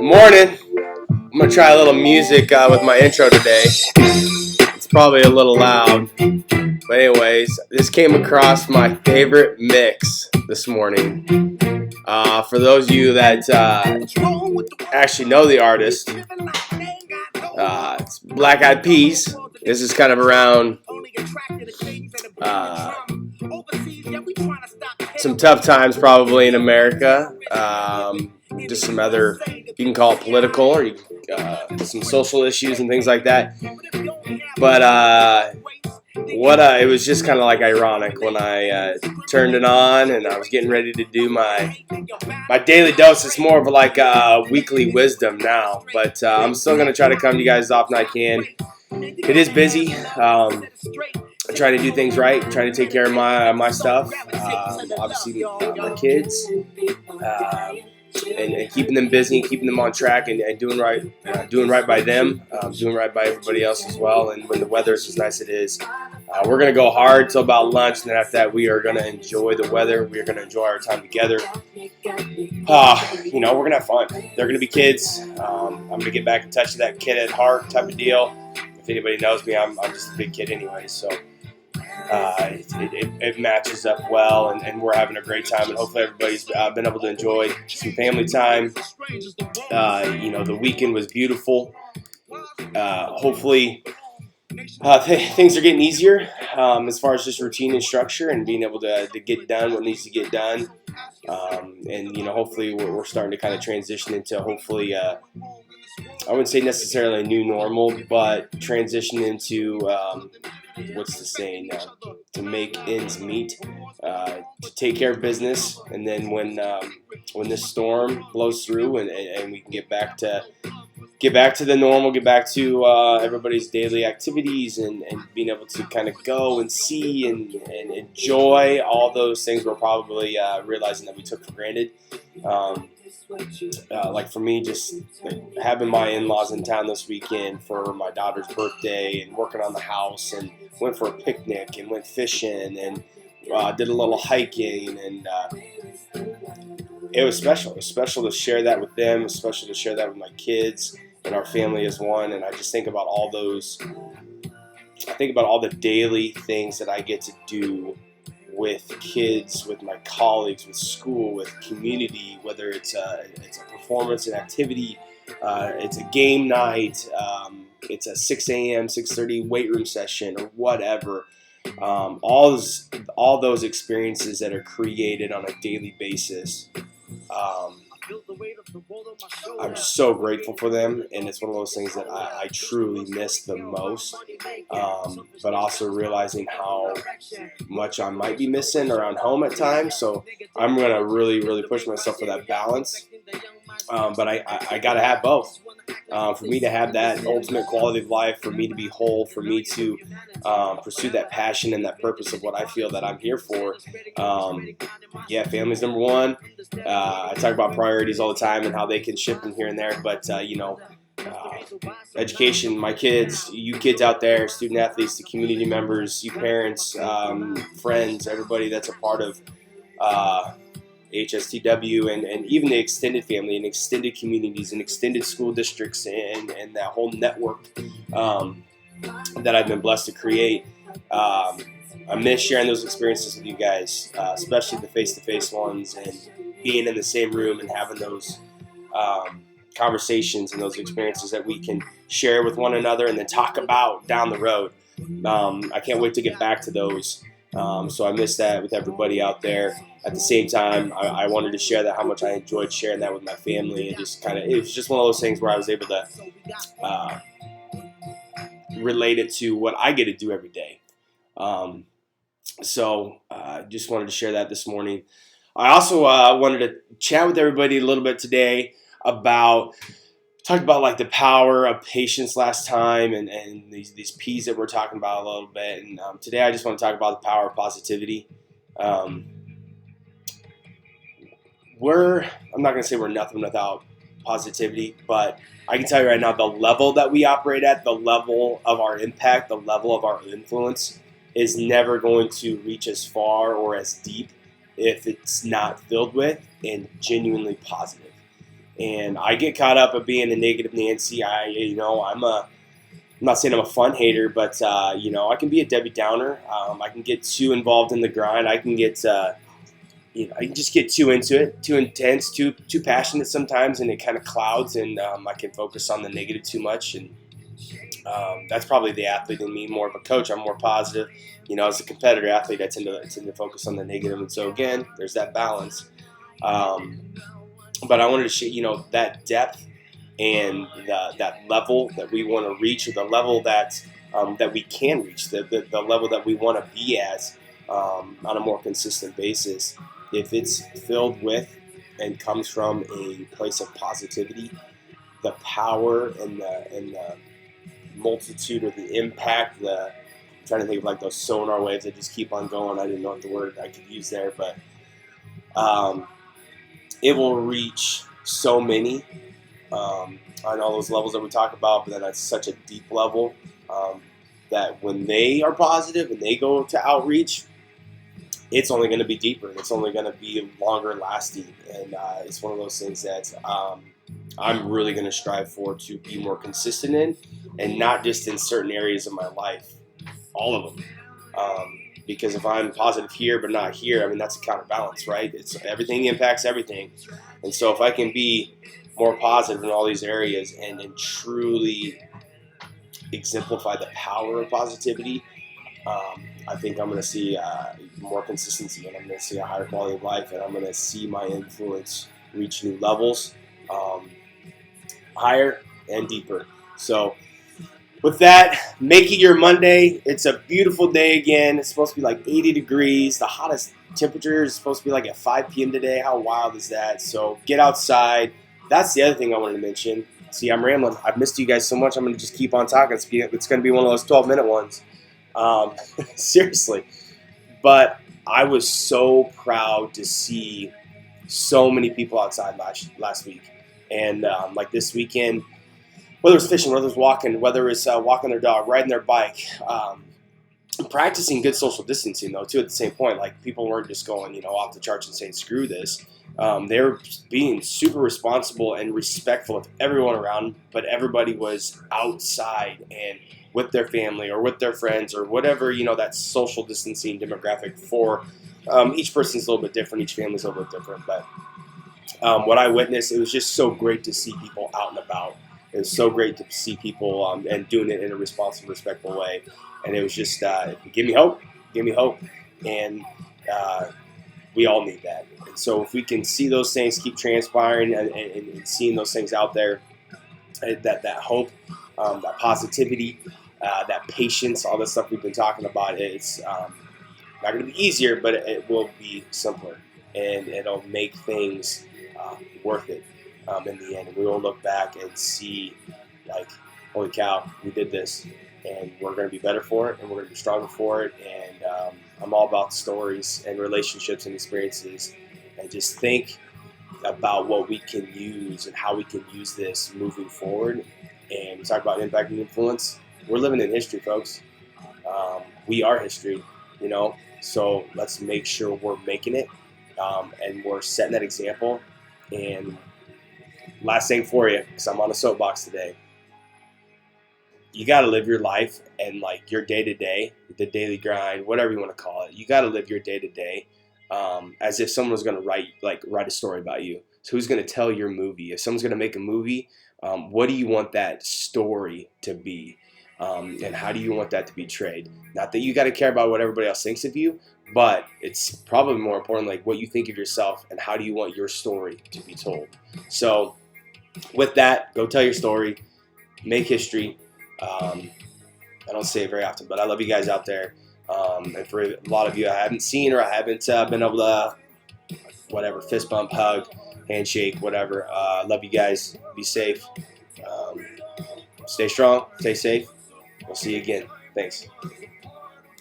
Morning. I'm gonna try a little music with my intro today. It's probably a little loud, but anyways, this came across my favorite mix this morning. For those of you that actually know the artist, it's Black Eyed Peas. This is kind of around some tough times probably in America. Just some other, you can call it political, or you some social issues and things like that. But it was just kind of like ironic when I turned it on and I was getting ready to do my daily dose. It's more of like weekly wisdom now, but I'm still gonna try to come to you guys as often as I can. It is busy. I try to do things right, try to take care of my stuff. Obviously, my kids. And keeping them busy and keeping them on track and doing right by them, doing right by everybody else as well. And when the weather is as nice as it is, we're going to go hard till about lunch. And then after that, we are going to enjoy the weather. We are going to enjoy our time together. We're going to have fun. They're going to be kids. I'm going to get back in touch with that kid at heart type of deal. If anybody knows me, I'm just a big kid anyway. So it matches up well, and we're having a great time, and hopefully everybody's been able to enjoy some family time. The weekend was beautiful. Hopefully things are getting easier as far as just routine and structure and being able to get done what needs to get done. Hopefully we're starting to kind of transition into hopefully I wouldn't say necessarily a new normal, but transition into what's the saying? To make ends meet, to take care of business, and then when this storm blows through and we can get back to the normal, get back to everybody's daily activities and being able to kind of go and see and enjoy all those things we're probably realizing that we took for granted. Like for me, just having my in-laws in town this weekend for my daughter's birthday and working on the house, and went for a picnic and went fishing and did a little hiking, and it was special. It was special to share that with them. It was special to share that with my kids and our family as one. And I just think about all those. I think about all the daily things that I get to do with kids, with my colleagues, with school, with community, whether it's a performance, an activity, it's a game night, it's a 6 a.m., 6:30 weight room session, or whatever. All those experiences that are created on a daily basis. I'm so grateful for them, and it's one of those things that I truly miss the most, but also realizing how much I might be missing around home at times. So I'm going to really, really push myself for that balance, but I got to have both. For me to have that ultimate quality of life, for me to be whole, for me to pursue that passion and that purpose of what I feel that I'm here for. Family's number one. I talk about priorities all the time and how they can shift in here and there, but education, my kids, you kids out there, student athletes, the community members, you parents, friends, everybody that's a part of HSTW and even the extended family and extended communities and extended school districts and that whole network that I've been blessed to create. I miss sharing those experiences with you guys, especially the face-to-face ones, and being in the same room and having those conversations and those experiences that we can share with one another and then talk about down the road. I can't wait to get back to those. So I miss that with everybody out there. At the same time, I wanted to share that, how much I enjoyed sharing that with my family, and just it was just one of those things where I was able to relate it to what I get to do every day. So just wanted to share that this morning. I also wanted to chat with everybody a little bit today talked about like the power of patience last time, and these P's that we're talking about a little bit. And today I just want to talk about the power of positivity. I'm not going to say we're nothing without positivity, but I can tell you right now, the level that we operate at, the level of our impact, the level of our influence is never going to reach as far or as deep if it's not filled with and genuinely positive. And I get caught up of being a negative Nancy. I'm not saying I'm a fun hater, but I can be a Debbie Downer. I can get too involved in the grind. I can get I can just get too into it, too intense, too passionate sometimes, and it kind of clouds, and I can focus on the negative too much. And that's probably the athlete in me. More of a coach, I'm more positive. As a competitor athlete, I tend to focus on the negative, and so again, there's that balance. But I wanted to show that depth and that level that we want to reach, or the level that we can reach, the level that we want to be at on a more consistent basis. If it's filled with and comes from a place of positivity, the power and the multitude, or the impact, I'm trying to think of like those sonar waves that just keep on going. I didn't know what the word I could use there, but it will reach so many on all those levels that we talk about, but then at such a deep level that when they are positive and they go to outreach, it's only going to be deeper. It's only going to be longer lasting, and it's one of those things that I'm really going to strive for, to be more consistent in, and not just in certain areas of my life, all of them. Because if I'm positive here but not here, I mean, that's a counterbalance, right? It's everything impacts everything, and so if I can be more positive in all these areas and truly exemplify the power of positivity, I think I'm going to see more consistency, and I'm going to see a higher quality of life, and I'm going to see my influence reach new levels, higher and deeper. So with that, make it your Monday. It's a beautiful day again. It's supposed to be like 80 degrees. The hottest temperature is supposed to be like at 5 p.m. today. How wild is that? So get outside. That's the other thing I wanted to mention. See, I'm rambling. I've missed you guys so much. I'm going to just keep on talking. It's going to be one of those 12-minute ones. Seriously. But I was so proud to see so many people outside last week. And like this weekend, whether it's fishing, whether it's walking, whether it's walking their dog, riding their bike, practicing good social distancing, though, too, at the same point. Like, people weren't just going, off the charts and saying, screw this. They were being super responsible and respectful of everyone around, but everybody was outside and with their family or with their friends or whatever, that social distancing demographic for. Each person's a little bit different. Each family's a little bit different. But what I witnessed, it was just so great to see people out and about. It was so great to see people and doing it in a responsible, respectful way. And it was just, give me hope, and we all need that. And so if we can see those things keep transpiring and seeing those things out there, that hope, that positivity, that patience, all the stuff we've been talking about, it's not going to be easier, but it will be simpler, and it'll make things worth it in the end. And we will look back and see, like, holy cow, we did this, and we're going to be better for it, and we're going to be stronger for it. And I'm all about stories and relationships and experiences, and just think about what we can use and how we can use this moving forward. And we talk about impact and influence. We're living in history, folks. We are history, so let's make sure we're making it, and we're setting that example. And last thing for you, because I'm on a soapbox today, you got to live your life and, like, your day-to-day, the daily grind, whatever you want to call it. You got to live your day-to-day as if someone was going to write a story about you. So who's going to tell your movie? If someone's going to make a movie, what do you want that story to be? And how do you want that to be portrayed? Not that you got to care about what everybody else thinks of you, but it's probably more important, like, what you think of yourself and how do you want your story to be told. So with that, go tell your story, make history. I don't say it very often, but I love you guys out there. And for a lot of you I haven't seen, or I haven't been able to, fist bump, hug, handshake, whatever. Love you guys. Be safe. Stay strong. Stay safe. We'll see you again. Thanks.